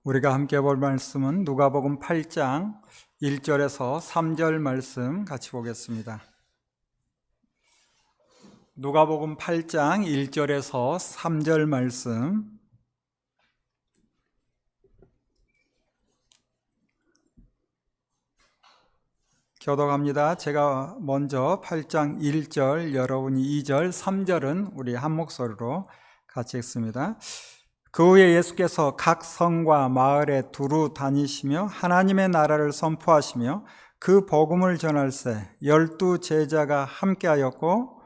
우리가 함께 볼 말씀은 누가복음 8장 1절에서 3절 말씀 같이 보겠습니다. 누가복음 8장 1절에서 3절 말씀. 교독합니다. 제가 먼저 8장 1절, 여러분이 2절, 3절은 우리 한 목소리로 같이 읽습니다. 그 후에 예수께서 각 성과 마을에 두루 다니시며 하나님의 나라를 선포하시며 그 복음을 전할새 12 제자가 함께하였고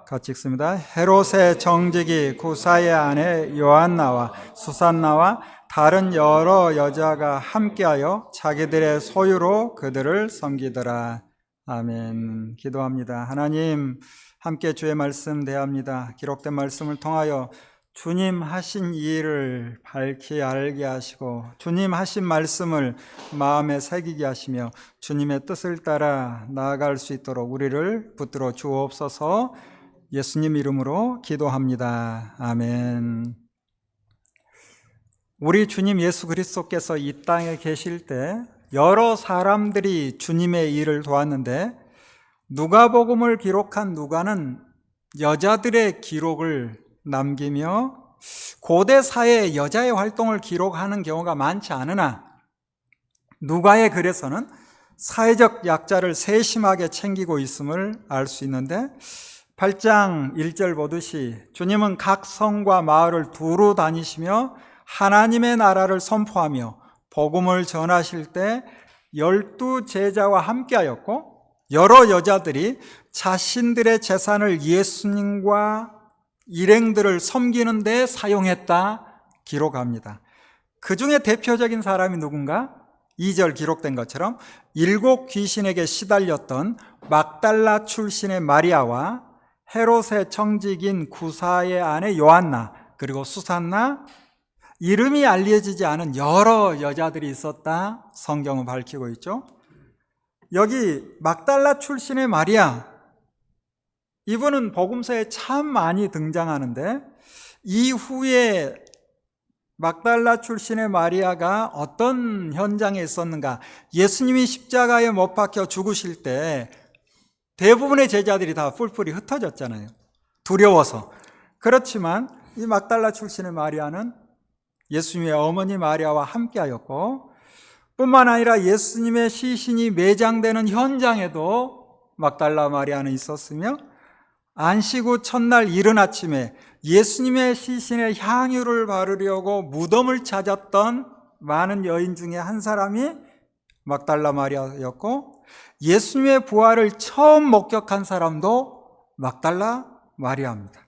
같이 읽습니다. 헤롯의 정직이 구사의 아내 요한나와 수산나와 다른 여러 여자가 함께하여 자기들의 소유로 그들을 섬기더라. 아멘. 기도합니다. 하나님, 함께 주의 말씀 대합니다. 기록된 말씀을 통하여 주님 하신 일을 밝히 알게 하시고 주님 하신 말씀을 마음에 새기게 하시며 주님의 뜻을 따라 나아갈 수 있도록 우리를 붙들어 주옵소서. 예수님 이름으로 기도합니다. 아멘. 우리 주님 예수 그리스도께서 이 땅에 계실 때 여러 사람들이 주님의 일을 도왔는데 누가복음을 기록한 누가는 여자들의 기록을 남기며 고대 사회의 여자의 활동을 기록하는 경우가 많지 않으나 누가의 글에서는 사회적 약자를 세심하게 챙기고 있음을 알 수 있는데 8장 1절 보듯이 주님은 각 성과 마을을 두루 다니시며 하나님의 나라를 선포하며 복음을 전하실 때 12 제자와 함께하였고 여러 여자들이 자신들의 재산을 예수님과 일행들을 섬기는 데 사용했다 기록합니다. 그 중에 대표적인 사람이 누군가? 2절 기록된 것처럼 7 귀신에게 시달렸던 막달라 출신의 마리아와 헤롯의 청직인 구사의 아내 요한나 그리고 수산나, 이름이 알려지지 않은 여러 여자들이 있었다 성경은 밝히고 있죠. 여기 막달라 출신의 마리아, 이분은 복음서에 참 많이 등장하는데 이후에 막달라 출신의 마리아가 어떤 현장에 있었는가? 예수님이 십자가에 못 박혀 죽으실 때 대부분의 제자들이 다 뿔뿔이 흩어졌잖아요. 두려워서. 그렇지만 이 막달라 출신의 마리아는 예수님의 어머니 마리아와 함께하였고 뿐만 아니라 예수님의 시신이 매장되는 현장에도 막달라 마리아는 있었으며 안식 후 첫날 이른 아침에 예수님의 시신에 향유를 바르려고 무덤을 찾았던 많은 여인 중에 한 사람이 막달라 마리아였고 예수님의 부활을 처음 목격한 사람도 막달라 마리아입니다.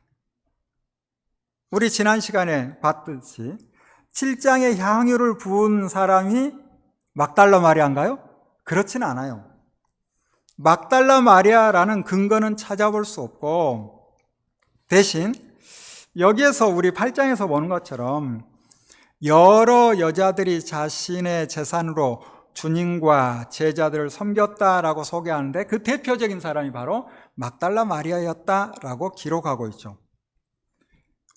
우리 지난 시간에 봤듯이 7장에 향유를 부은 사람이 막달라 마리아인가요? 그렇지는 않아요. 막달라 마리아라는 근거는 찾아볼 수 없고 대신 여기에서 우리 8장에서 보는 것처럼 여러 여자들이 자신의 재산으로 주님과 제자들을 섬겼다라고 소개하는데 그 대표적인 사람이 바로 막달라 마리아였다라고 기록하고 있죠.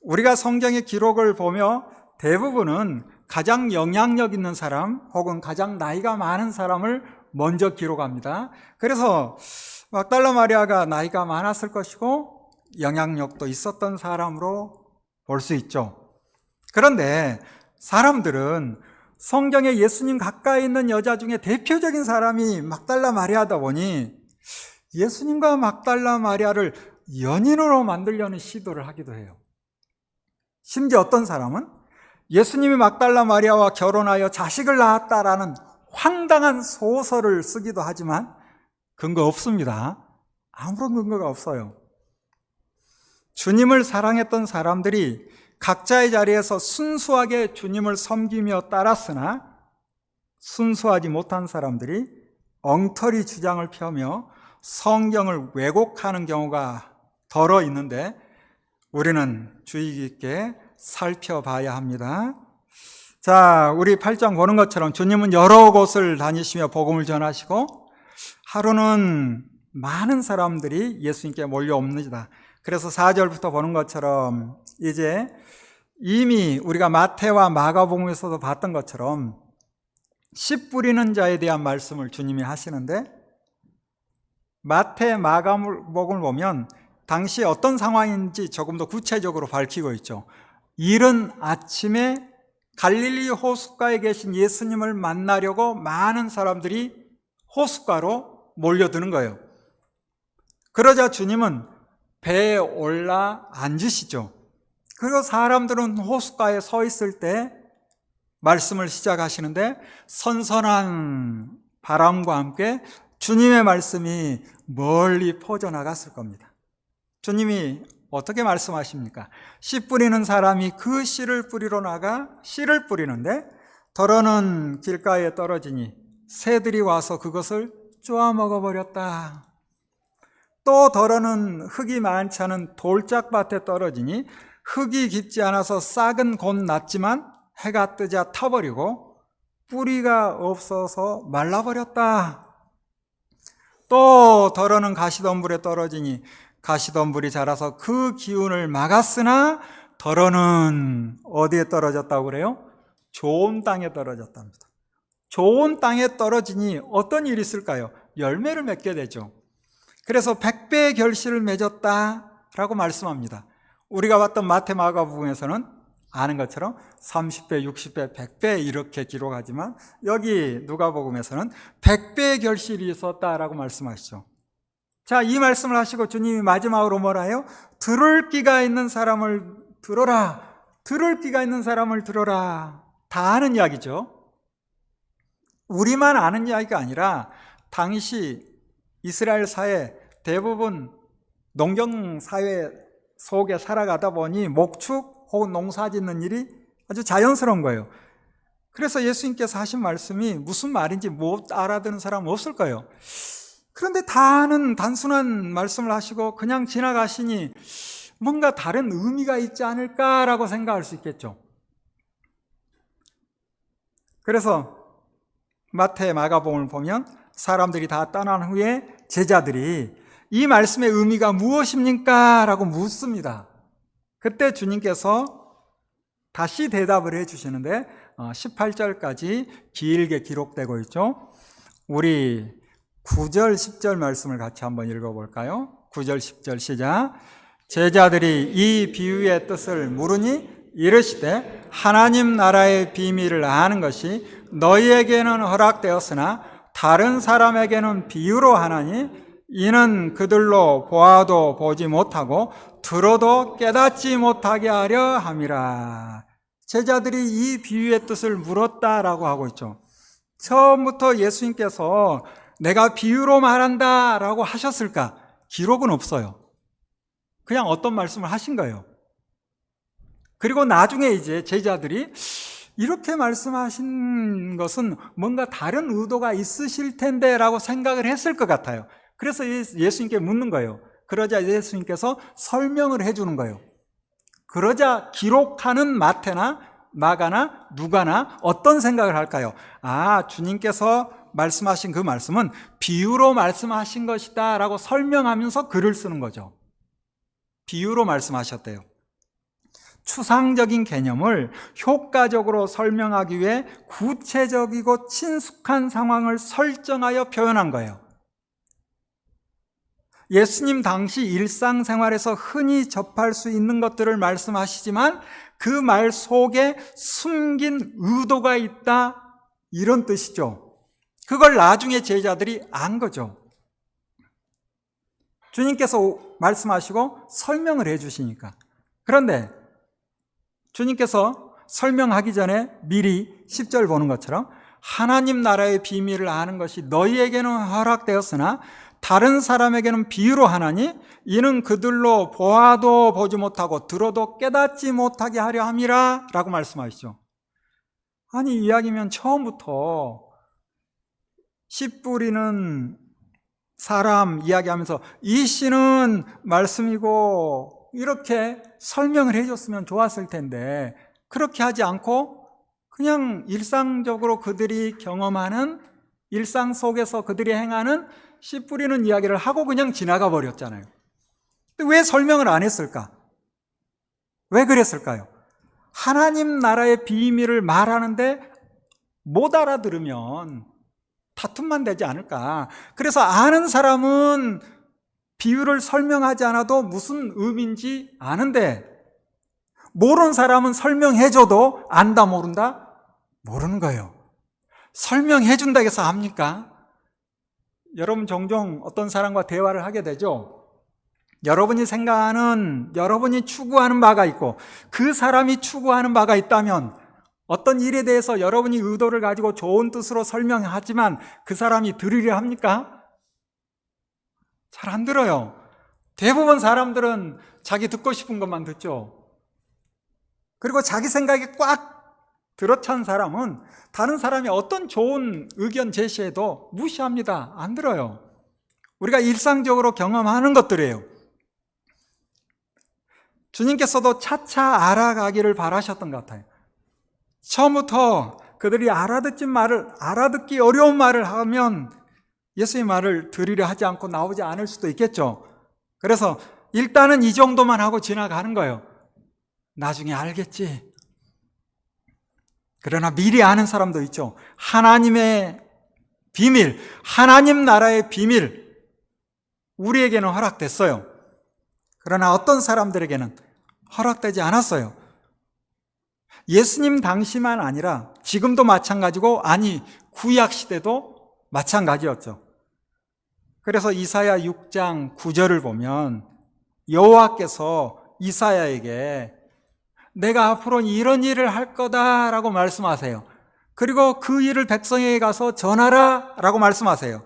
우리가 성경의 기록을 보며 대부분은 가장 영향력 있는 사람 혹은 가장 나이가 많은 사람을 먼저 기록합니다. 그래서 막달라 마리아가 나이가 많았을 것이고 영향력도 있었던 사람으로 볼 수 있죠. 그런데 사람들은 성경에 예수님 가까이 있는 여자 중에 대표적인 사람이 막달라 마리아다 보니 예수님과 막달라 마리아를 연인으로 만들려는 시도를 하기도 해요. 심지어 어떤 사람은 예수님이 막달라 마리아와 결혼하여 자식을 낳았다라는 황당한 소설을 쓰기도 하지만 근거 없습니다. 아무런 근거가 없어요. 주님을 사랑했던 사람들이 각자의 자리에서 순수하게 주님을 섬기며 따랐으나 순수하지 못한 사람들이 엉터리 주장을 펴며 성경을 왜곡하는 경우가 덜어 있는데 우리는 주의 깊게 살펴봐야 합니다. 자, 우리 8장 보는 것처럼 주님은 여러 곳을 다니시며 복음을 전하시고 하루는 많은 사람들이 예수님께 몰려옵니다. 그래서 4절부터 보는 것처럼 이제 이미 우리가 마태와 마가복음에서도 봤던 것처럼 씨 뿌리는 자에 대한 말씀을 주님이 하시는데, 마태 마가복음을 보면 당시 어떤 상황인지 조금 더 구체적으로 밝히고 있죠. 이른 아침에 갈릴리 호숫가에 계신 예수님을 만나려고 많은 사람들이 호숫가로 몰려드는 거예요. 그러자 주님은 배에 올라 앉으시죠. 그리고 사람들은 호숫가에 서 있을 때 말씀을 시작하시는데, 선선한 바람과 함께 주님의 말씀이 멀리 퍼져나갔을 겁니다. 주님이 어떻게 말씀하십니까? 씨 뿌리는 사람이 그 씨를 뿌리러 나가 씨를 뿌리는데, 더러는 길가에 떨어지니 새들이 와서 그것을 쪼아 먹어버렸다. 또 더러는 흙이 많지 않은 돌짝밭에 떨어지니 흙이 깊지 않아서 싹은 곧 났지만 해가 뜨자 타버리고 뿌리가 없어서 말라버렸다. 또 더러는 가시덤불에 떨어지니 가시덤불이 자라서 그 기운을 막았으나 더러는 어디에 떨어졌다고 그래요? 좋은 땅에 떨어졌답니다. 좋은 땅에 떨어지니 어떤 일이 있을까요? 열매를 맺게 되죠. 그래서 100배의 결실을 맺었다라고 말씀합니다. 우리가 봤던 마태 마가복음에서는 아는 것처럼 30배, 60배, 100배 이렇게 기록하지만 여기 누가복음에서는 100배의 결실이 있었다라고 말씀하시죠. 자, 이 말씀을 하시고 주님이 마지막으로 뭐라 해요? 들을 귀가 있는 사람을 들어라. 들을 귀가 있는 사람을 들어라. 다 아는 이야기죠. 우리만 아는 이야기가 아니라 당시 이스라엘 사회 대부분 농경 사회 속에 살아가다 보니 목축 혹은 농사 짓는 일이 아주 자연스러운 거예요. 그래서 예수님께서 하신 말씀이 무슨 말인지 못 알아듣는 사람 없을 거예요. 그런데 다 아는 단순한 말씀을 하시고 그냥 지나가시니 뭔가 다른 의미가 있지 않을까라고 생각할 수 있겠죠. 그래서 마태 마가복음을 보면 사람들이 다 떠난 후에 제자들이 이 말씀의 의미가 무엇입니까? 라고 묻습니다. 그때 주님께서 다시 대답을 해주시는데 18절까지 길게 기록되고 있죠. 우리 9절 10절 말씀을 같이 한번 읽어볼까요? 9절 10절 시작. 제자들이 이 비유의 뜻을 물으니 이르시되 하나님 나라의 비밀을 아는 것이 너희에게는 허락되었으나 다른 사람에게는 비유로 하나니 이는 그들로 보아도 보지 못하고 들어도 깨닫지 못하게 하려 함이라. 제자들이 이 비유의 뜻을 물었다라고 하고 있죠. 처음부터 예수님께서 내가 비유로 말한다 라고 하셨을까? 기록은 없어요. 그냥 어떤 말씀을 하신 거예요. 그리고 나중에 이제 제자들이 이렇게 말씀하신 것은 뭔가 다른 의도가 있으실 텐데 라고 생각을 했을 것 같아요. 그래서 예수님께 묻는 거예요. 그러자 예수님께서 설명을 해주는 거예요. 그러자 기록하는 마태나 마가나 누가나 어떤 생각을 할까요? 아, 주님께서 말씀하신 그 말씀은 비유로 말씀하신 것이다 라고 설명하면서 글을 쓰는 거죠. 비유로 말씀하셨대요. 추상적인 개념을 효과적으로 설명하기 위해 구체적이고 친숙한 상황을 설정하여 표현한 거예요. 예수님 당시 일상생활에서 흔히 접할 수 있는 것들을 말씀하시지만 그 말 속에 숨긴 의도가 있다, 이런 뜻이죠. 그걸 나중에 제자들이 안 거죠. 주님께서 말씀하시고 설명을 해주시니까. 그런데 주님께서 설명하기 전에 미리 10절 보는 것처럼 하나님 나라의 비밀을 아는 것이 너희에게는 허락되었으나 다른 사람에게는 비유로 하나니 이는 그들로 보아도 보지 못하고 들어도 깨닫지 못하게 하려 함이라 라고 말씀하시죠. 아니, 이야기면 처음부터 씨 뿌리는 사람 이야기하면서 이 씨는 말씀이고 이렇게 설명을 해줬으면 좋았을 텐데 그렇게 하지 않고 그냥 일상적으로 그들이 경험하는 일상 속에서 그들이 행하는 씨 뿌리는 이야기를 하고 그냥 지나가 버렸잖아요. 근데 왜 설명을 안 했을까? 왜 그랬을까요? 하나님 나라의 비밀을 말하는데 못 알아들으면 다툼만 되지 않을까? 그래서 아는 사람은 비유를 설명하지 않아도 무슨 의미인지 아는데, 모르는 사람은 설명해줘도 안다 모른다? 모르는 거예요. 설명해준다 해서 압니까? 여러분 종종 어떤 사람과 대화를 하게 되죠. 여러분이 생각하는, 여러분이 추구하는 바가 있고 그 사람이 추구하는 바가 있다면 어떤 일에 대해서 여러분이 의도를 가지고 좋은 뜻으로 설명하지만 그 사람이 들으려 합니까? 잘 안 들어요. 대부분 사람들은 자기 듣고 싶은 것만 듣죠. 그리고 자기 생각에 꽉 들어찬 사람은 다른 사람이 어떤 좋은 의견 제시해도 무시합니다. 안 들어요. 우리가 일상적으로 경험하는 것들이에요. 주님께서도 차차 알아가기를 바라셨던 것 같아요. 처음부터 그들이 알아듣기 어려운 말을 하면 예수의 말을 들으려 하지 않고 나오지 않을 수도 있겠죠. 그래서 일단은 이 정도만 하고 지나가는 거예요. 나중에 알겠지. 그러나 미리 아는 사람도 있죠. 하나님의 비밀, 하나님 나라의 비밀, 우리에게는 허락됐어요. 그러나 어떤 사람들에게는 허락되지 않았어요. 예수님 당시만 아니라 지금도 마찬가지고, 아니 구약 시대도 마찬가지였죠. 그래서 이사야 6장 9절을 보면 여호와께서 이사야에게 내가 앞으로 이런 일을 할 거다라고 말씀하세요. 그리고 그 일을 백성에게 가서 전하라 라고 말씀하세요.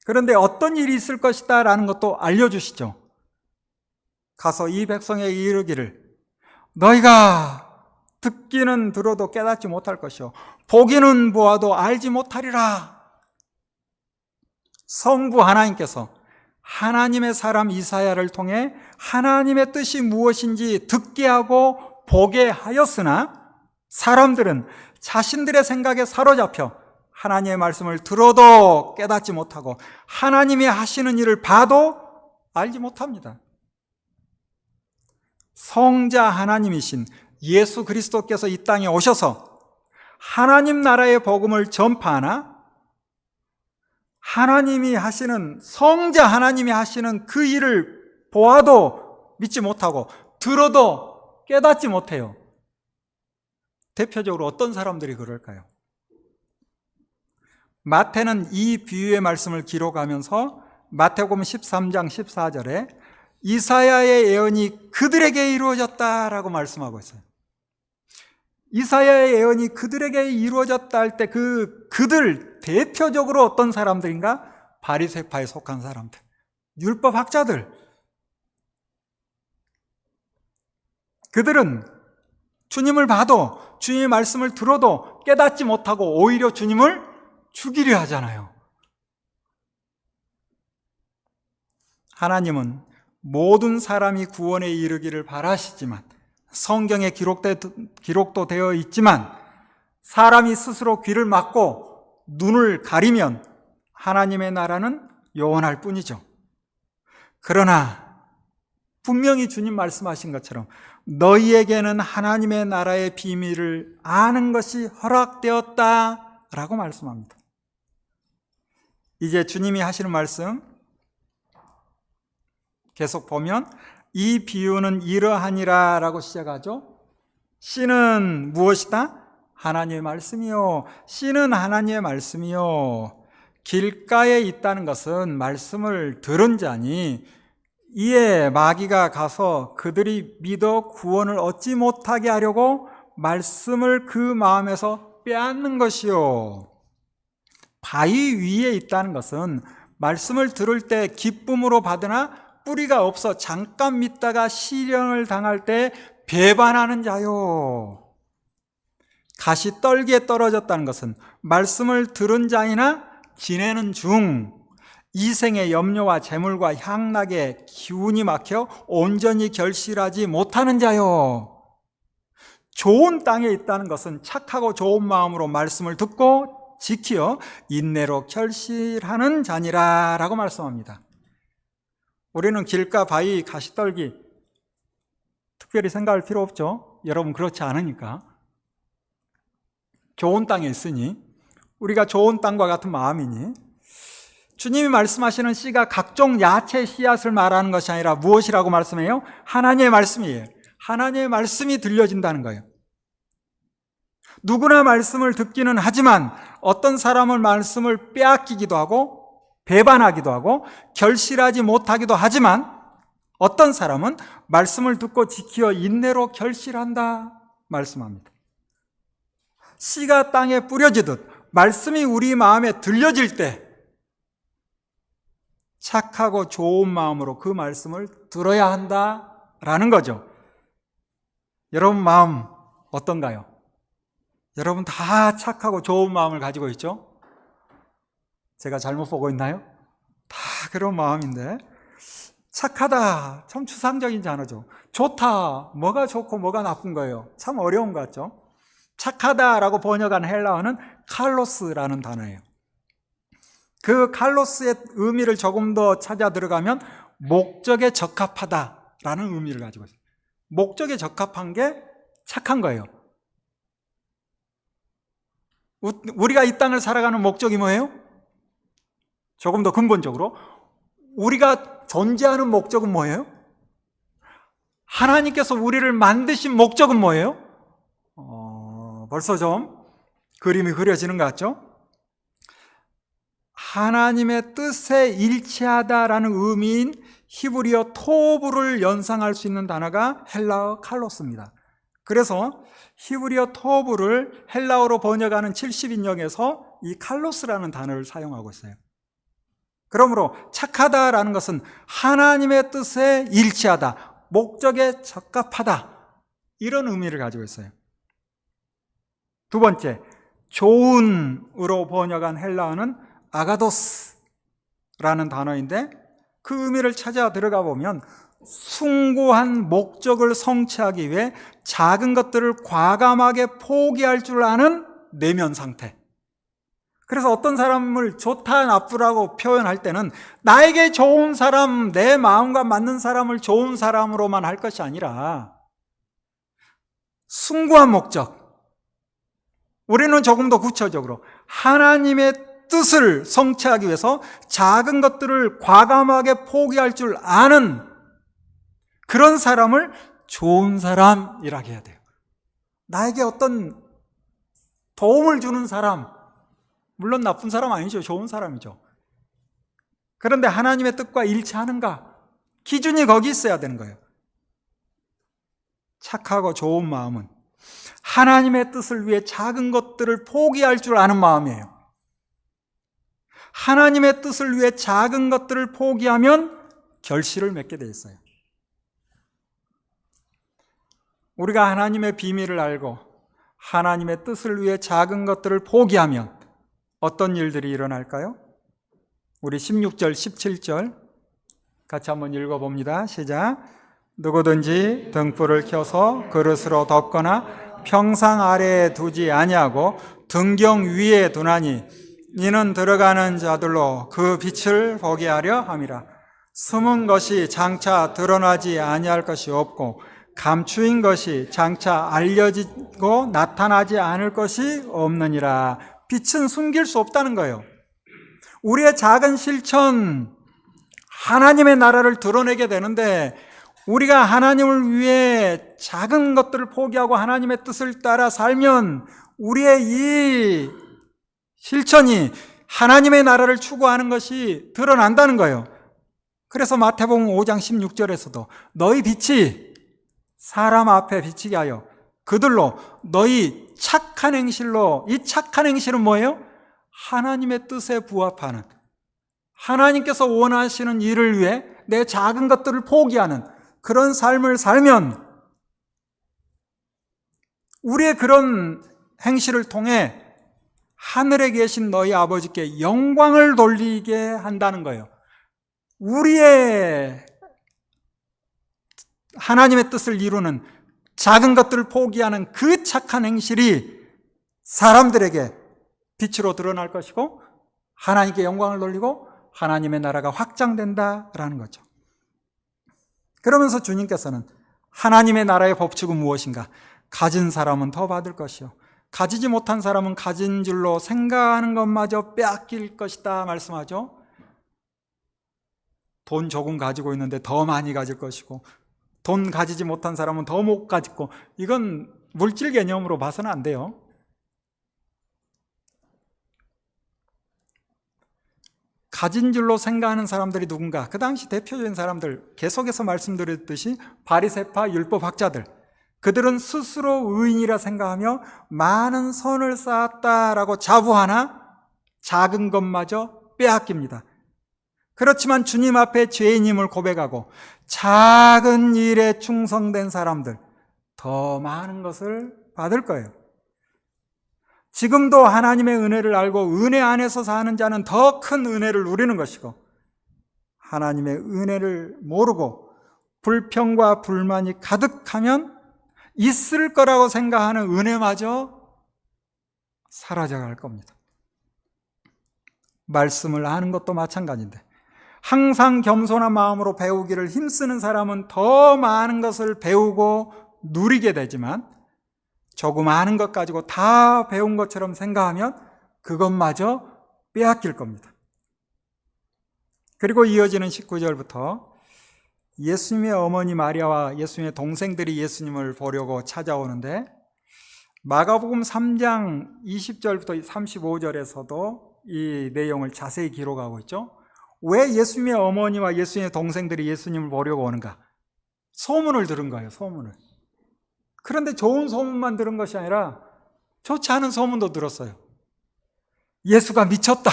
그런데 어떤 일이 있을 것이다 라는 것도 알려주시죠. 가서 이 백성에게 이르기를 너희가 듣기는 들어도 깨닫지 못할 것이요 보기는 보아도 알지 못하리라. 성부 하나님께서 하나님의 사람 이사야를 통해 하나님의 뜻이 무엇인지 듣게 하고 보게 하였으나 사람들은 자신들의 생각에 사로잡혀 하나님의 말씀을 들어도 깨닫지 못하고 하나님이 하시는 일을 봐도 알지 못합니다. 성자 하나님이신 예수 그리스도께서 이 땅에 오셔서 하나님 나라의 복음을 전파하나 하나님이 하시는, 성자 하나님이 하시는 그 일을 보아도 믿지 못하고 들어도 깨닫지 못해요. 대표적으로 어떤 사람들이 그럴까요? 마태는 이 비유의 말씀을 기록하면서 마태복음 13장 14절에 이사야의 예언이 그들에게 이루어졌다라고 말씀하고 있어요. 이사야의 예언이 그들에게 이루어졌다 할 때 그들 대표적으로 어떤 사람들인가? 바리새파에 속한 사람들, 율법학자들. 그들은 주님을 봐도 주님의 말씀을 들어도 깨닫지 못하고 오히려 주님을 죽이려 하잖아요. 하나님은 모든 사람이 구원에 이르기를 바라시지만 성경에 기록도 되어 있지만 사람이 스스로 귀를 막고 눈을 가리면 하나님의 나라는 요원할 뿐이죠. 그러나 분명히 주님 말씀하신 것처럼 너희에게는 하나님의 나라의 비밀을 아는 것이 허락되었다라고 말씀합니다. 이제 주님이 하시는 말씀 계속 보면 이 비유는 이러하니라 라고 시작하죠. 씨는 무엇이다? 하나님의 말씀이요. 씨는 하나님의 말씀이요. 길가에 있다는 것은 말씀을 들은 자니 이에 마귀가 가서 그들이 믿어 구원을 얻지 못하게 하려고 말씀을 그 마음에서 빼앗는 것이요. 바위 위에 있다는 것은 말씀을 들을 때 기쁨으로 받으나 뿌리가 없어 잠깐 믿다가 시련을 당할 때 배반하는 자요. 가시 떨기에 떨어졌다는 것은 말씀을 들은 자이나 지내는 중 이생의 염려와 재물과 향락에 기운이 막혀 온전히 결실하지 못하는 자요. 좋은 땅에 있다는 것은 착하고 좋은 마음으로 말씀을 듣고 지키어 인내로 결실하는 자니라 라고 말씀합니다. 우리는 길가, 바위, 가시떨기 특별히 생각할 필요 없죠. 여러분 그렇지 않으니까. 좋은 땅에 있으니, 우리가 좋은 땅과 같은 마음이니, 주님이 말씀하시는 씨가 각종 야채 씨앗을 말하는 것이 아니라 무엇이라고 말씀해요? 하나님의 말씀이에요. 하나님의 말씀이 들려진다는 거예요. 누구나 말씀을 듣기는 하지만 어떤 사람은 말씀을 빼앗기기도 하고 배반하기도 하고 결실하지 못하기도 하지만 어떤 사람은 말씀을 듣고 지키어 인내로 결실한다 말씀합니다. 씨가 땅에 뿌려지듯 말씀이 우리 마음에 들려질 때 착하고 좋은 마음으로 그 말씀을 들어야 한다라는 거죠. 여러분 마음 어떤가요? 여러분 다 착하고 좋은 마음을 가지고 있죠? 제가 잘못 보고 있나요? 다 그런 마음인데, 착하다 참 추상적인 단어죠. 좋다, 뭐가 좋고 뭐가 나쁜 거예요? 참 어려운 것 같죠? 착하다라고 번역한 헬라어는 칼로스라는 단어예요. 그 칼로스의 의미를 조금 더 찾아 들어가면 목적에 적합하다라는 의미를 가지고 있어요. 목적에 적합한 게 착한 거예요. 우리가 이 땅을 살아가는 목적이 뭐예요? 조금 더 근본적으로 우리가 존재하는 목적은 뭐예요? 하나님께서 우리를 만드신 목적은 뭐예요? 벌써 좀 그림이 그려지는 것 같죠? 하나님의 뜻에 일치하다라는 의미인 히브리어 토브를 연상할 수 있는 단어가 헬라어 칼로스입니다. 그래서 히브리어 토브를 헬라어로 번역하는 70인역에서 이 칼로스라는 단어를 사용하고 있어요. 그러므로 착하다라는 것은 하나님의 뜻에 일치하다, 목적에 적합하다, 이런 의미를 가지고 있어요. 두 번째, 좋은으로 번역한 헬라어는 아가도스라는 단어인데 그 의미를 찾아 들어가 보면 숭고한 목적을 성취하기 위해 작은 것들을 과감하게 포기할 줄 아는 내면 상태. 그래서 어떤 사람을 좋다 나쁘라고 표현할 때는 나에게 좋은 사람, 내 마음과 맞는 사람을 좋은 사람으로만 할 것이 아니라 숭고한 목적, 우리는 조금 더 구체적으로 하나님의 뜻을 성취하기 위해서 작은 것들을 과감하게 포기할 줄 아는 그런 사람을 좋은 사람이라 해야 돼요. 나에게 어떤 도움을 주는 사람, 물론 나쁜 사람 아니죠. 좋은 사람이죠. 그런데 하나님의 뜻과 일치하는가? 기준이 거기 있어야 되는 거예요. 착하고 좋은 마음은 하나님의 뜻을 위해 작은 것들을 포기할 줄 아는 마음이에요. 하나님의 뜻을 위해 작은 것들을 포기하면 결실을 맺게 돼 있어요. 우리가 하나님의 비밀을 알고 하나님의 뜻을 위해 작은 것들을 포기하면 어떤 일들이 일어날까요? 우리 16절, 17절 같이 한번 읽어봅니다. 시작. 누구든지 등불을 켜서 그릇으로 덮거나 평상 아래에 두지 아니하고 등경 위에 두나니 이는 들어가는 자들로 그 빛을 보게 하려 함이라. 숨은 것이 장차 드러나지 아니할 것이 없고 감추인 것이 장차 알려지고 나타나지 않을 것이 없느니라. 빛은 숨길 수 없다는 거예요. 우리의 작은 실천, 하나님의 나라를 드러내게 되는데 우리가 하나님을 위해 작은 것들을 포기하고 하나님의 뜻을 따라 살면 우리의 이 실천이 하나님의 나라를 추구하는 것이 드러난다는 거예요. 그래서 마태복음 5장 16절에서도 너희 빛이 사람 앞에 비치게 하여 그들로 너희 착한 행실로, 이 착한 행실은 뭐예요? 하나님의 뜻에 부합하는, 하나님께서 원하시는 일을 위해 내 작은 것들을 포기하는 그런 삶을 살면 우리의 그런 행실을 통해 하늘에 계신 너희 아버지께 영광을 돌리게 한다는 거예요. 우리의 하나님의 뜻을 이루는 작은 것들을 포기하는 그 착한 행실이 사람들에게 빛으로 드러날 것이고 하나님께 영광을 돌리고 하나님의 나라가 확장된다라는 거죠. 그러면서 주님께서는 하나님의 나라의 법칙은 무엇인가? 가진 사람은 더 받을 것이요, 가지지 못한 사람은 가진 줄로 생각하는 것마저 빼앗길 것이다 말씀하죠. 돈 조금 가지고 있는데 더 많이 가질 것이고, 돈 가지지 못한 사람은 더 못 가지고, 이건 물질 개념으로 봐서는 안 돼요. 가진 줄로 생각하는 사람들이 누군가? 그 당시 대표적인 사람들, 계속해서 말씀드렸듯이 바리새파 율법학자들, 그들은 스스로 의인이라 생각하며 많은 선을 쌓았다라고 자부하나 작은 것마저 빼앗깁니다. 그렇지만 주님 앞에 죄인임을 고백하고 작은 일에 충성된 사람들, 더 많은 것을 받을 거예요. 지금도 하나님의 은혜를 알고 은혜 안에서 사는 자는 더 큰 은혜를 누리는 것이고, 하나님의 은혜를 모르고 불평과 불만이 가득하면 있을 거라고 생각하는 은혜마저 사라져갈 겁니다. 말씀을 아는 것도 마찬가지인데, 항상 겸손한 마음으로 배우기를 힘쓰는 사람은 더 많은 것을 배우고 누리게 되지만, 조금 아는 것 가지고 다 배운 것처럼 생각하면 그것마저 빼앗길 겁니다. 그리고 이어지는 19절부터 예수님의 어머니 마리아와 예수님의 동생들이 예수님을 보려고 찾아오는데, 마가복음 3장 20절부터 35절에서도 이 내용을 자세히 기록하고 있죠. 왜 예수님의 어머니와 예수님의 동생들이 예수님을 보려고 오는가? 소문을 들은 거예요, 소문을. 그런데 좋은 소문만 들은 것이 아니라 좋지 않은 소문도 들었어요. 예수가 미쳤다,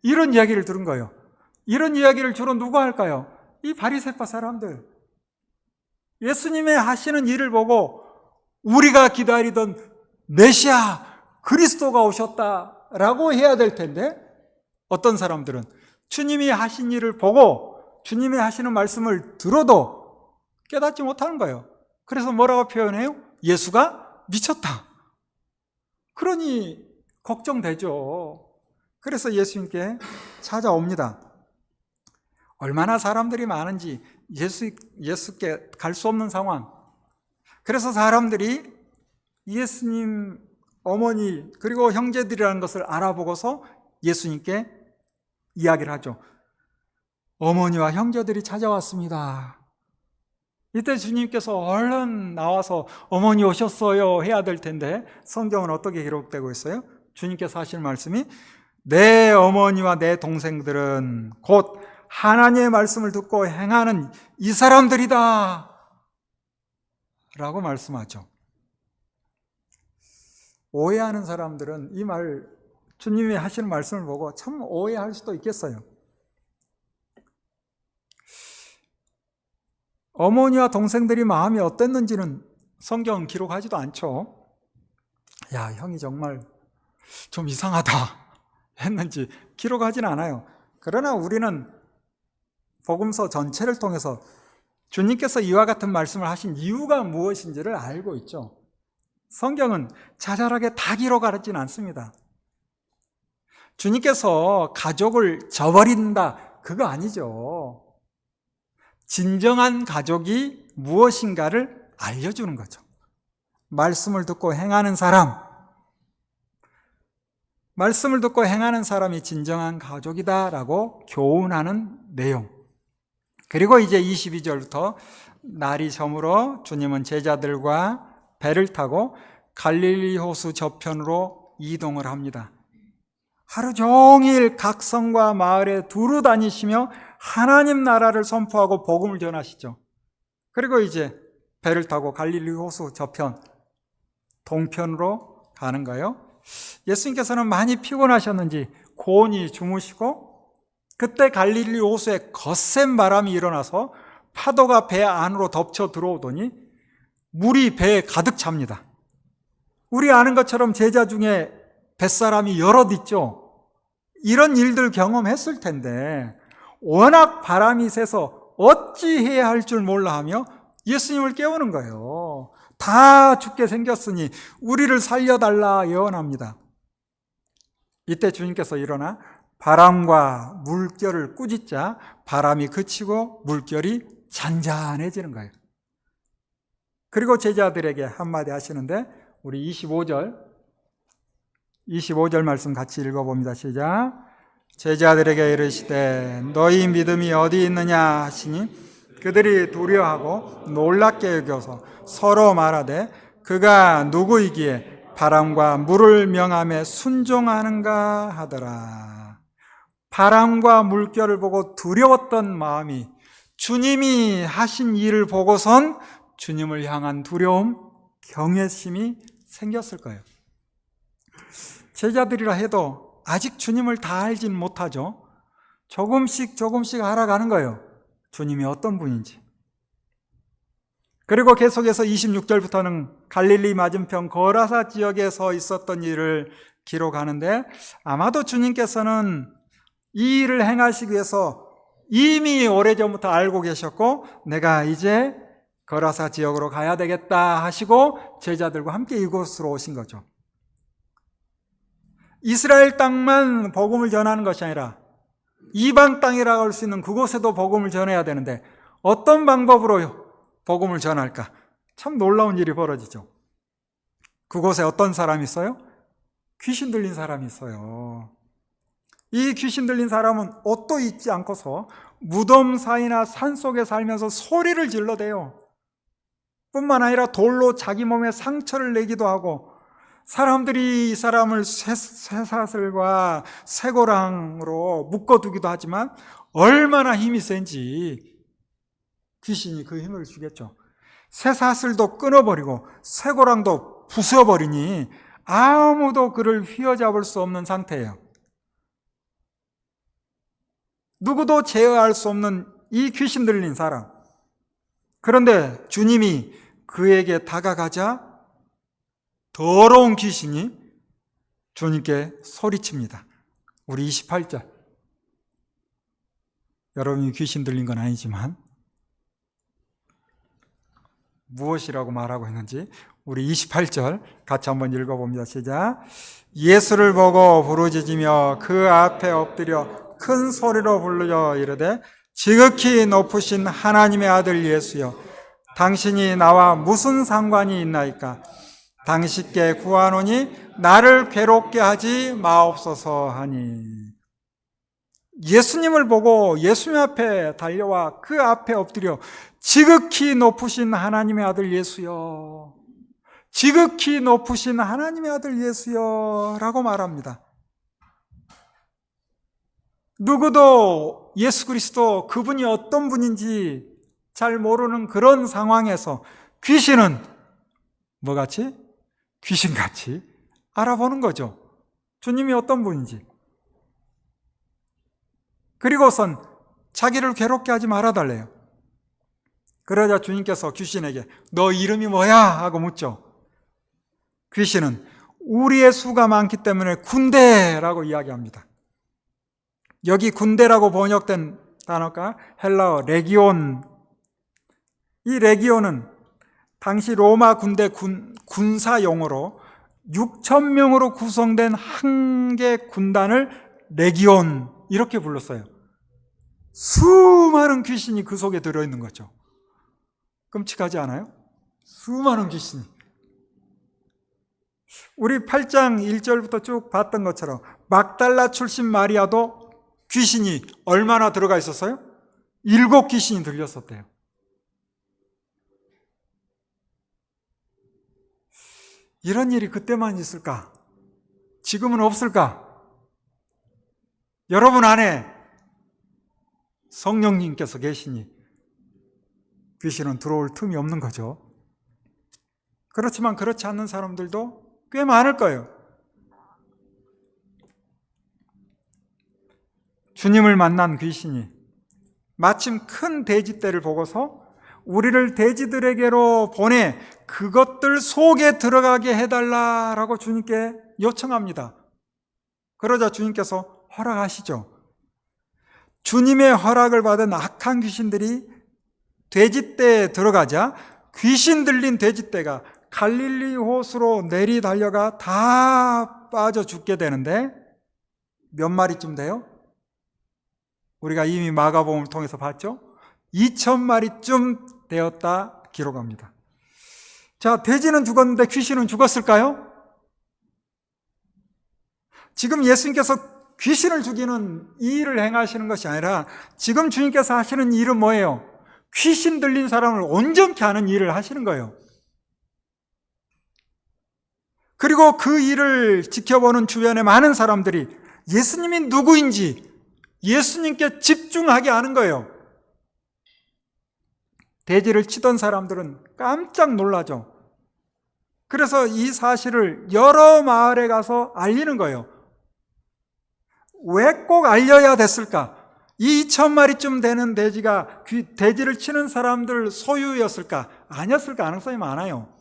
이런 이야기를 들은 거예요. 이런 이야기를 주로 누가 할까요? 이 바리새파 사람들. 예수님의 하시는 일을 보고 우리가 기다리던 메시아 그리스도가 오셨다라고 해야 될 텐데, 어떤 사람들은 주님이 하신 일을 보고 주님이 하시는 말씀을 들어도 깨닫지 못하는 거예요. 그래서 뭐라고 표현해요? 예수가 미쳤다. 그러니 걱정되죠. 그래서 예수님께 찾아옵니다. 얼마나 사람들이 많은지, 예수께 갈 수 없는 상황. 그래서 사람들이 예수님 어머니 그리고 형제들이라는 것을 알아보고서 예수님께 이야기를 하죠. 어머니와 형제들이 찾아왔습니다. 이때 주님께서 얼른 나와서 어머니 오셨어요 해야 될 텐데, 성경은 어떻게 기록되고 있어요? 주님께서 하실 말씀이 내 어머니와 내 동생들은 곧 하나님의 말씀을 듣고 행하는 이 사람들이다 라고 말씀하죠. 오해하는 사람들은 이 말, 주님이 하시는 말씀을 보고 참 오해할 수도 있겠어요. 어머니와 동생들이 마음이 어땠는지는 성경은 기록하지도 않죠. 야, 형이 정말 좀 이상하다 했는지 기록하진 않아요. 그러나 우리는 복음서 전체를 통해서 주님께서 이와 같은 말씀을 하신 이유가 무엇인지를 알고 있죠. 성경은 자잘하게 다 기록하지는 않습니다. 주님께서 가족을 저버린다, 그거 아니죠. 진정한 가족이 무엇인가를 알려주는 거죠. 말씀을 듣고 행하는 사람, 말씀을 듣고 행하는 사람이 진정한 가족이다라고 교훈하는 내용. 그리고 이제 22절부터 날이 저물어 주님은 제자들과 배를 타고 갈릴리 호수 저편으로 이동을 합니다. 하루 종일 각 성과 마을에 두루 다니시며 하나님 나라를 선포하고 복음을 전하시죠. 그리고 이제 배를 타고 갈릴리 호수 저편, 동편으로 가는 거예요. 예수님께서는 많이 피곤하셨는지 고온히 주무시고, 그때 갈릴리 호수에 거센 바람이 일어나서 파도가 배 안으로 덮쳐 들어오더니 물이 배에 가득 찹니다. 우리 아는 것처럼 제자 중에 뱃사람이 여럿 있죠. 이런 일들 경험했을 텐데 워낙 바람이 세서 어찌해야 할 줄 몰라 하며 예수님을 깨우는 거예요. 다 죽게 생겼으니 우리를 살려달라 예언합니다. 이때 주님께서 일어나 바람과 물결을 꾸짖자 바람이 그치고 물결이 잔잔해지는 거예요. 그리고 제자들에게 한마디 하시는데 우리 25절 말씀 같이 읽어봅니다. 시작. 제자들에게 이르시되 너희 믿음이 어디 있느냐 하시니 그들이 두려워하고 놀랍게 여겨서 서로 말하되 그가 누구이기에 바람과 물을 명함에 순종하는가 하더라. 바람과 물결을 보고 두려웠던 마음이 주님이 하신 일을 보고선 주님을 향한 두려움, 경외심이 생겼을 거예요. 제자들이라 해도 아직 주님을 다 알진 못하죠. 조금씩 알아가는 거예요. 주님이 어떤 분인지. 그리고 계속해서 26절부터는 갈릴리 맞은편 거라사 지역에 서 있었던 일을 기록하는데 아마도 주님께서는 이 일을 행하시기 위해서 이미 오래전부터 알고 계셨고 내가 이제 거라사 지역으로 가야 되겠다 하시고 제자들과 함께 이곳으로 오신 거죠. 이스라엘 땅만 복음을 전하는 것이 아니라 이방 땅이라고 할 수 있는 그곳에도 복음을 전해야 되는데 어떤 방법으로 복음을 전할까? 참 놀라운 일이 벌어지죠. 그곳에 어떤 사람이 있어요? 귀신 들린 사람이 있어요. 이 귀신 들린 사람은 옷도 입지 않고서 무덤 사이나 산속에 살면서 소리를 질러대요. 뿐만 아니라 돌로 자기 몸에 상처를 내기도 하고 사람들이 이 사람을 쇠사슬과 쇠고랑으로 묶어두기도 하지만 얼마나 힘이 센지 귀신이 그 힘을 주겠죠. 쇠사슬도 끊어버리고 쇠고랑도 부숴버리니 아무도 그를 휘어잡을 수 없는 상태예요. 누구도 제어할 수 없는 이 귀신 들린 사람. 그런데 주님이 그에게 다가가자 더러운 귀신이 주님께 소리칩니다. 우리 28절. 여러분이 귀신 들린 건 아니지만 무엇이라고 말하고 있는지 우리 28절 같이 한번 읽어봅니다. 시작. 예수를 보고 부르짖으며 그 앞에 엎드려 큰 소리로 부르짖어 이르되 지극히 높으신 하나님의 아들 예수여 당신이 나와 무슨 상관이 있나이까? 당신께 구하노니 나를 괴롭게 하지 마옵소서 하니. 예수님을 보고 예수님 앞에 달려와 그 앞에 엎드려 지극히 높으신 하나님의 아들 예수여, 지극히 높으신 하나님의 아들 예수여 라고 말합니다. 누구도 예수 그리스도 그분이 어떤 분인지 잘 모르는 그런 상황에서 귀신은 뭐같이? 귀신같이 알아보는 거죠. 주님이 어떤 분인지. 그리고선 자기를 괴롭게 하지 말아달래요. 그러자 주님께서 귀신에게 너 이름이 뭐야? 하고 묻죠. 귀신은 우리의 수가 많기 때문에 군대라고 이야기합니다. 여기 군대라고 번역된 단어가 헬라어 레기온. 이 레기온은 당시 로마 군대 군사 용어로 6,000명으로 구성된 한 개 군단을 레기온 이렇게 불렀어요. 수많은 귀신이 그 속에 들어있는 거죠. 끔찍하지 않아요? 수많은 귀신이. 우리 8장 1절부터 쭉 봤던 것처럼 막달라 출신 마리아도 귀신이 얼마나 들어가 있었어요? 7 귀신이 들렸었대요. 이런 일이 그때만 있을까? 지금은 없을까? 여러분 안에 성령님께서 계시니 귀신은 들어올 틈이 없는 거죠. 그렇지만 그렇지 않는 사람들도 꽤 많을 거예요. 주님을 만난 귀신이 마침 큰 돼지떼를 보고서 우리를 돼지들에게로 보내 그것들 속에 들어가게 해달라라고 주님께 요청합니다. 그러자 주님께서 허락하시죠. 주님의 허락을 받은 악한 귀신들이 돼지떼에 들어가자 귀신 들린 돼지떼가 갈릴리 호수로 내리 달려가 다 빠져 죽게 되는데 몇 마리쯤 돼요? 우리가 이미 마가복음을 통해서 봤죠? 2,000마리쯤 되었다 기록합니다. 자, 돼지는 죽었는데 귀신은 죽었을까요? 지금 예수님께서 귀신을 죽이는 이 일을 행하시는 것이 아니라 지금 주님께서 하시는 일은 뭐예요? 귀신 들린 사람을 온전케 하는 일을 하시는 거예요. 그리고 그 일을 지켜보는 주변의 많은 사람들이 예수님이 누구인지 예수님께 집중하게 하는 거예요. 돼지를 치던 사람들은 깜짝 놀라죠. 그래서 이 사실을 여러 마을에 가서 알리는 거예요. 왜 꼭 알려야 됐을까? 이 2,000마리쯤 되는 돼지가 돼지를 치는 사람들 소유였을까? 아니었을 가능성이 많아요.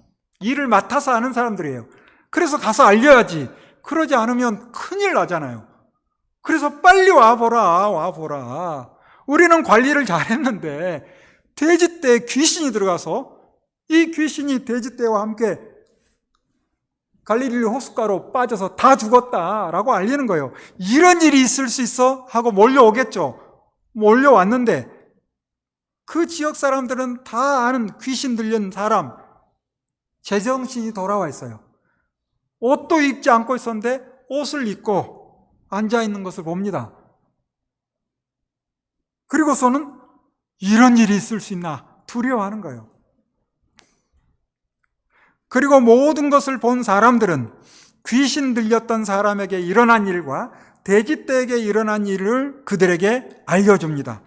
일을 맡아서 하는 사람들이에요. 그래서 가서 알려야지. 그러지 않으면 큰일 나잖아요. 그래서 빨리 와보라. 우리는 관리를 잘했는데 돼지떼에 귀신이 들어가서 이 귀신이 돼지떼와 함께 갈릴리 호숫가로 빠져서 다 죽었다라고 알리는 거예요. 이런 일이 있을 수 있어? 하고 몰려오겠죠. 몰려왔는데 그 지역 사람들은 다 아는 귀신 들린 사람, 제정신이 돌아와 있어요. 옷도 입지 않고 있었는데 옷을 입고 앉아있는 것을 봅니다. 그리고서는 이런 일이 있을 수 있나 두려워하는 거예요. 그리고 모든 것을 본 사람들은 귀신 들렸던 사람에게 일어난 일과 돼지떼에게 일어난 일을 그들에게 알려줍니다.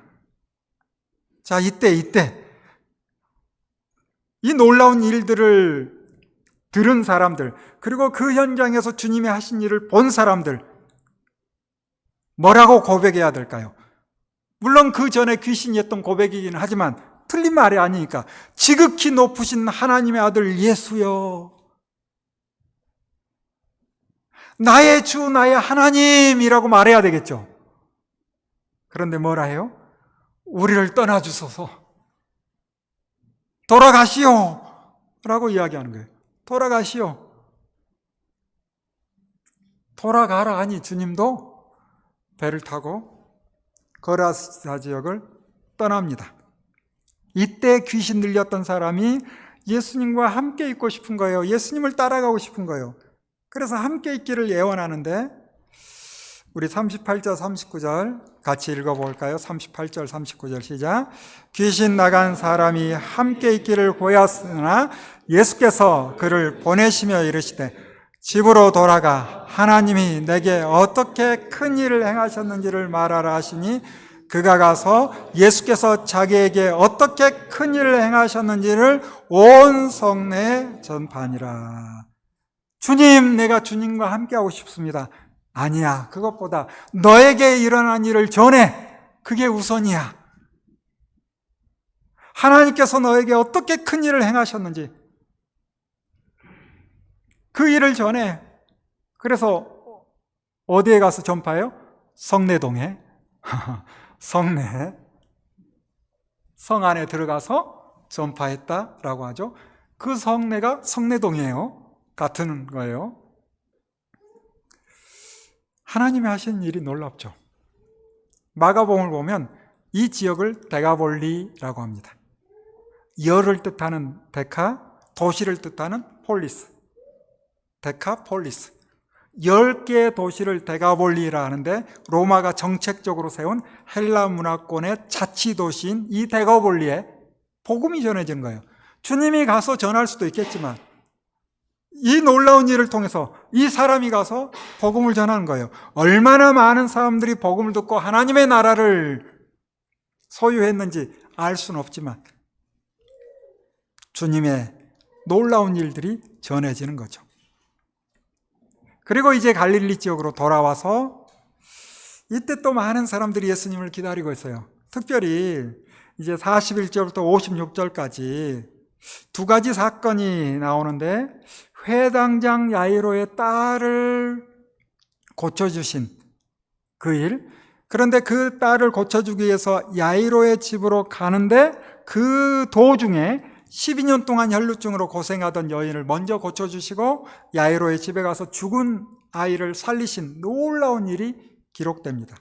자, 이때 이 놀라운 일들을 들은 사람들, 그리고 그 현장에서 주님이 하신 일을 본 사람들, 뭐라고 고백해야 될까요? 물론 그 전에 귀신이 했던 고백이긴 하지만 틀린 말이 아니니까 지극히 높으신 하나님의 아들 예수여, 나의 주 나의 하나님이라고 말해야 되겠죠. 그런데 뭐라 해요? 우리를 떠나주소서, 돌아가시오 라고 이야기하는 거예요. 돌아가시오. 돌아가라 하니 주님도 배를 타고 거라사 지역을 떠납니다. 이때 귀신 들렸던 사람이 예수님과 함께 있고 싶은 거예요. 예수님을 따라가고 싶은 거예요. 그래서 함께 있기를 예언하는데 우리 38절 39절 같이 읽어볼까요? 38절 39절 시작. 귀신 나간 사람이 함께 있기를 고하였으나 예수께서 그를 보내시며 이르시되 집으로 돌아가 하나님이 내게 어떻게 큰 일을 행하셨는지를 말하라 하시니 그가 가서 예수께서 자기에게 어떻게 큰 일을 행하셨는지를 온 성내에 전파하니라. 주님, 내가 주님과 함께하고 싶습니다. 아니야, 그것보다 너에게 일어난 일을 전해. 그게 우선이야. 하나님께서 너에게 어떻게 큰 일을 행하셨는지 그 일을 전해. 그래서 어디에 가서 전파해요? 성내동에. 성내, 성 안에 들어가서 전파했다라고 하죠. 그 성내가 성내동이에요. 같은 거예요. 하나님이 하신 일이 놀랍죠. 마가복음을 보면 이 지역을 데가볼리라고 합니다. 열을 뜻하는 데카, 도시를 뜻하는 폴리스. 데카폴리스. 10개의 도시를 데가볼리라 하는데 로마가 정책적으로 세운 헬라 문화권의 자치도시인 이 데가볼리에 복음이 전해지는 거예요. 주님이 가서 전할 수도 있겠지만 이 놀라운 일을 통해서 이 사람이 가서 복음을 전하는 거예요. 얼마나 많은 사람들이 복음을 듣고 하나님의 나라를 소유했는지 알 수는 없지만 주님의 놀라운 일들이 전해지는 거죠. 그리고 이제 갈릴리 지역으로 돌아와서 이때 또 많은 사람들이 예수님을 기다리고 있어요. 특별히 이제 41절부터 56절까지 두 가지 사건이 나오는데 회당장 야이로의 딸을 고쳐주신 그 일, 그런데 그 딸을 고쳐주기 위해서 야이로의 집으로 가는데 그 도중에 12년 동안 혈루증으로 고생하던 여인을 먼저 고쳐주시고 야이로의 집에 가서 죽은 아이를 살리신 놀라운 일이 기록됩니다.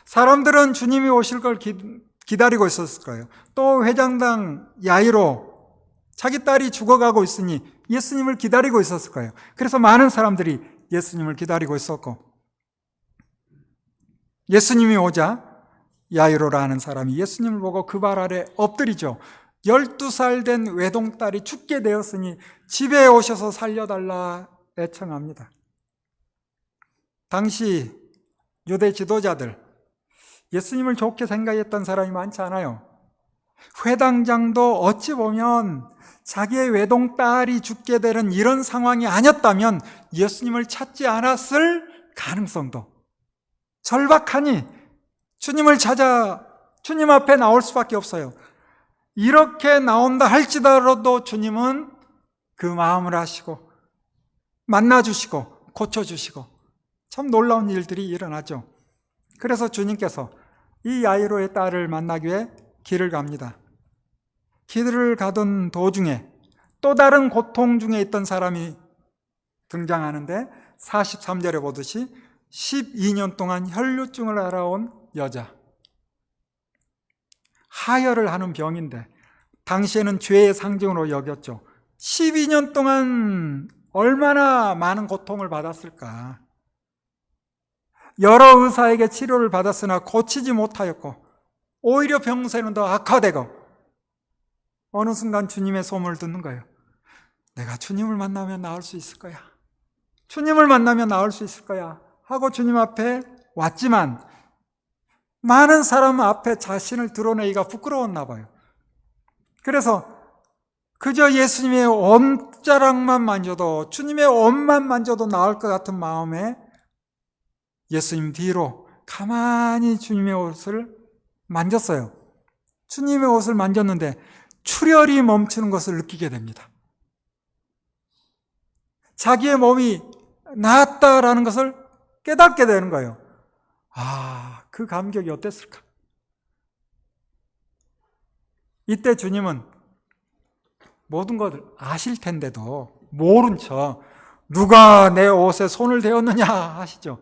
사람들은 주님이 오실 걸 기다리고 있었을 거예요. 또 회장당 야이로 자기 딸이 죽어가고 있으니 예수님을 기다리고 있었을 거예요. 그래서 많은 사람들이 예수님을 기다리고 있었고, 예수님이 오자 야이로라는 사람이 예수님을 보고 그 발 아래 엎드리죠. 12살 된 외동딸이 죽게 되었으니 집에 오셔서 살려달라 애청합니다. 당시 유대 지도자들, 예수님을 좋게 생각했던 사람이 많지 않아요. 회당장도 어찌 보면 자기의 외동딸이 죽게 되는 이런 상황이 아니었다면 예수님을 찾지 않았을 가능성도, 절박하니 주님을 찾아 주님 앞에 나올 수밖에 없어요. 이렇게 나온다 할지라도 주님은 그 마음을 아시고 만나주시고 고쳐주시고 참 놀라운 일들이 일어나죠. 그래서 주님께서 이 야이로의 딸을 만나기 위해 길을 갑니다. 길을 가던 도중에 또 다른 고통 중에 있던 사람이 등장하는데 43절에 보듯이 12년 동안 혈루증을 앓아온 여자, 하혈을 하는 병인데 당시에는 죄의 상징으로 여겼죠. 12년 동안 얼마나 많은 고통을 받았을까. 여러 의사에게 치료를 받았으나 고치지 못하였고 오히려 병세는 더 악화되고 어느 순간 주님의 소문을 듣는 거예요. 내가 주님을 만나면 나을 수 있을 거야. 주님을 만나면 나을 수 있을 거야 하고 주님 앞에 왔지만 많은 사람 앞에 자신을 드러내기가 부끄러웠나 봐요. 그래서 그저 예수님의 옷자락만 만져도, 주님의 옷만 만져도 나을 것 같은 마음에 예수님 뒤로 가만히 주님의 옷을 만졌어요. 주님의 옷을 만졌는데 출혈이 멈추는 것을 느끼게 됩니다. 자기의 몸이 나았다라는 것을 깨닫게 되는 거예요. 그 감격이 어땠을까? 이때 주님은 모든 것을 아실 텐데도 모른 척 누가 내 옷에 손을 대었느냐 하시죠.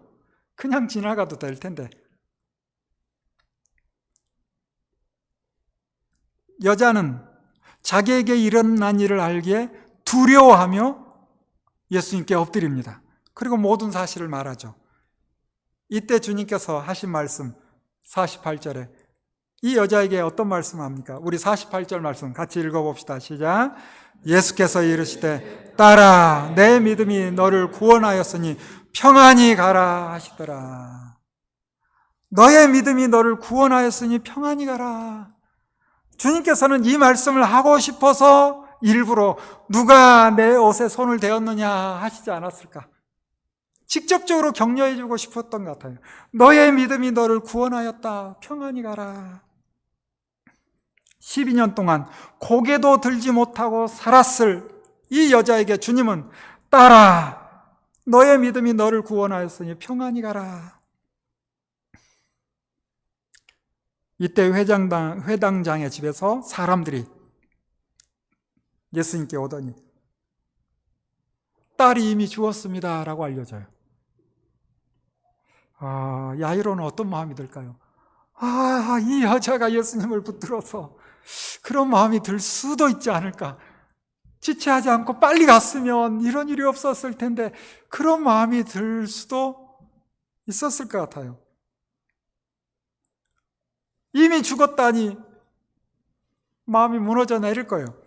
그냥 지나가도 될 텐데. 여자는 자기에게 일어난 일을 알기에 두려워하며 예수님께 엎드립니다. 그리고 모든 사실을 말하죠. 이때 주님께서 하신 말씀 48절에 이 여자에게 어떤 말씀을 합니까? 우리 48절 말씀 같이 읽어봅시다. 시작. 예수께서 이르시되 딸아 내 믿음이 너를 구원하였으니 평안히 가라 하시더라. 너의 믿음이 너를 구원하였으니 평안히 가라. 주님께서는 이 말씀을 하고 싶어서 일부러 누가 내 옷에 손을 대었느냐 하시지 않았을까? 직접적으로 격려해주고 싶었던 것 같아요. 너의 믿음이 너를 구원하였다. 평안히 가라. 12년 동안 고개도 들지 못하고 살았을 이 여자에게 주님은 딸아 너의 믿음이 너를 구원하였으니 평안히 가라. 이때 회당장의 집에서 사람들이 예수님께 오더니 딸이 이미 죽었습니다 라고 알려줘요. 야이로는 어떤 마음이 들까요? 이 여자가 예수님을 붙들어서 그런 마음이 들 수도 있지 않을까. 지체하지 않고 빨리 갔으면 이런 일이 없었을 텐데 그런 마음이 들 수도 있었을 것 같아요. 이미 죽었다니 마음이 무너져 내릴 거예요.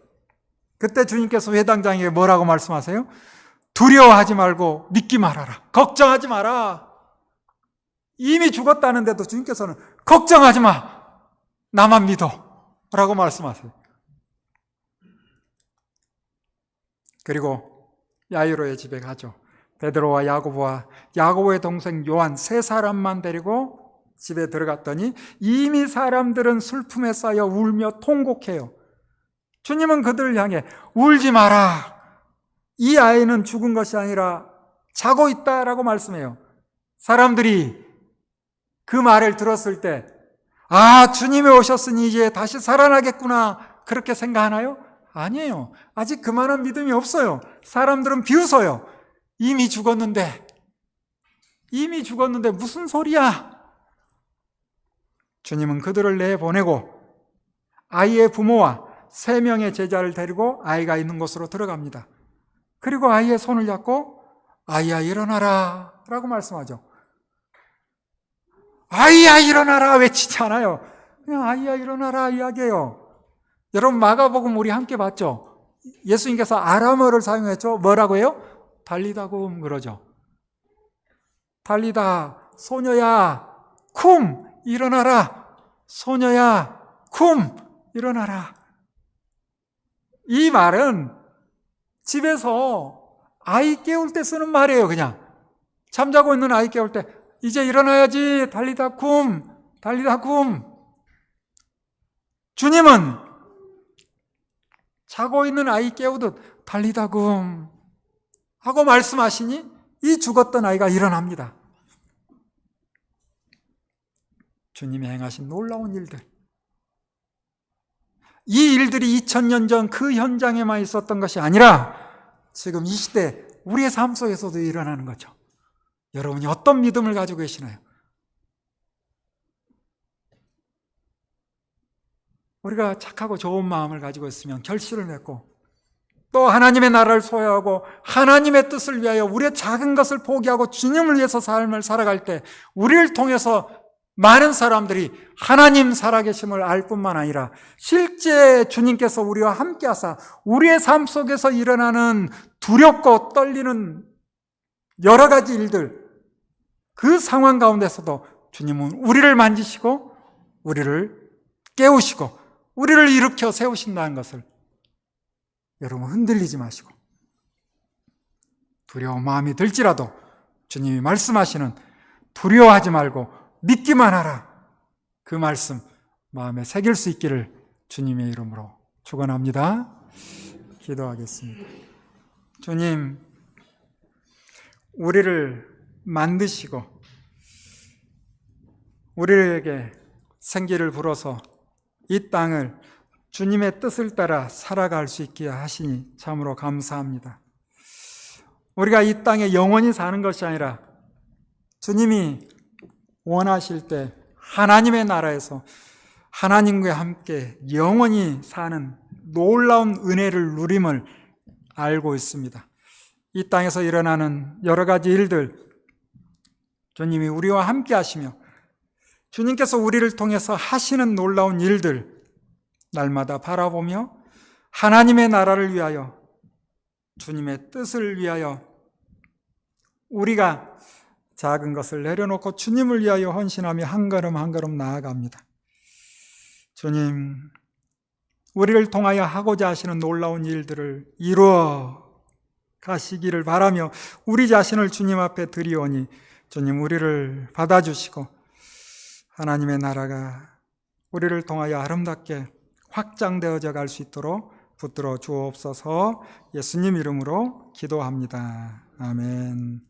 그때 주님께서 회당장에게 뭐라고 말씀하세요? 두려워하지 말고 믿기 말아라. 걱정하지 마라. 이미 죽었다는데도 주님께서는 걱정하지 마. 나만 믿어. 라고 말씀하세요. 그리고 야이로의 집에 가죠. 베드로와 야고보와 야고보의 동생 요한 세 사람만 데리고 집에 들어갔더니 이미 사람들은 슬픔에 쌓여 울며 통곡해요. 주님은 그들을 향해 울지 마라. 이 아이는 죽은 것이 아니라 자고 있다라고 말씀해요. 사람들이 그 말을 들었을 때 주님이 오셨으니 이제 다시 살아나겠구나 그렇게 생각하나요? 아니에요. 아직 그만한 믿음이 없어요. 사람들은 비웃어요. 이미 죽었는데 이미 죽었는데 무슨 소리야? 주님은 그들을 내보내고 아이의 부모와 3명의 제자를 데리고 아이가 있는 곳으로 들어갑니다. 그리고 아이의 손을 잡고 아이야 일어나라 라고 말씀하죠. 아이야 일어나라 외치지 않아요. 그냥 아이야 일어나라 이야기해요. 여러분 마가복음 우리 함께 봤죠? 예수님께서 아람어를 사용했죠. 뭐라고 해요? 달리다굼 그러죠. 달리다 소녀야 쿰 일어나라. 소녀야 쿰 일어나라. 이 말은 집에서 아이 깨울 때 쓰는 말이에요. 그냥 잠자고 있는 아이 깨울 때 이제 일어나야지 달리다 쿰 달리다 쿰. 주님은 자고 있는 아이 깨우듯 달리다 쿰 하고 말씀하시니 이 죽었던 아이가 일어납니다. 주님이 행하신 놀라운 일들, 이 일들이 2000년 전 그 현장에만 있었던 것이 아니라 지금 이 시대 우리의 삶 속에서도 일어나는 거죠. 여러분이 어떤 믿음을 가지고 계시나요? 우리가 착하고 좋은 마음을 가지고 있으면 결실을 맺고 또 하나님의 나라를 소유하고 하나님의 뜻을 위하여 우리의 작은 것을 포기하고 주님을 위해서 삶을 살아갈 때 우리를 통해서 많은 사람들이 하나님 살아계심을 알 뿐만 아니라 실제 주님께서 우리와 함께 하사 우리의 삶 속에서 일어나는 두렵고 떨리는 여러 가지 일들, 그 상황 가운데서도 주님은 우리를 만지시고 우리를 깨우시고 우리를 일으켜 세우신다는 것을 여러분 흔들리지 마시고 두려운 마음이 들지라도 주님이 말씀하시는 두려워하지 말고 믿기만 하라. 그 말씀 마음에 새길 수 있기를 주님의 이름으로 축원합니다. 기도하겠습니다. 주님, 우리를 만드시고 우리에게 생기를 불어서 이 땅을 주님의 뜻을 따라 살아갈 수 있게 하시니 참으로 감사합니다. 우리가 이 땅에 영원히 사는 것이 아니라 주님이 원하실 때 하나님의 나라에서 하나님과 함께 영원히 사는 놀라운 은혜를 누림을 알고 있습니다. 이 땅에서 일어나는 여러 가지 일들, 주님이 우리와 함께 하시며 주님께서 우리를 통해서 하시는 놀라운 일들 날마다 바라보며 하나님의 나라를 위하여 주님의 뜻을 위하여 우리가 작은 것을 내려놓고 주님을 위하여 헌신하며 한 걸음 한 걸음 나아갑니다. 주님, 우리를 통하여 하고자 하시는 놀라운 일들을 이루어 가시기를 바라며 우리 자신을 주님 앞에 드리오니 주님 우리를 받아주시고 하나님의 나라가 우리를 통하여 아름답게 확장되어져 갈 수 있도록 붙들어 주옵소서. 예수님 이름으로 기도합니다. 아멘.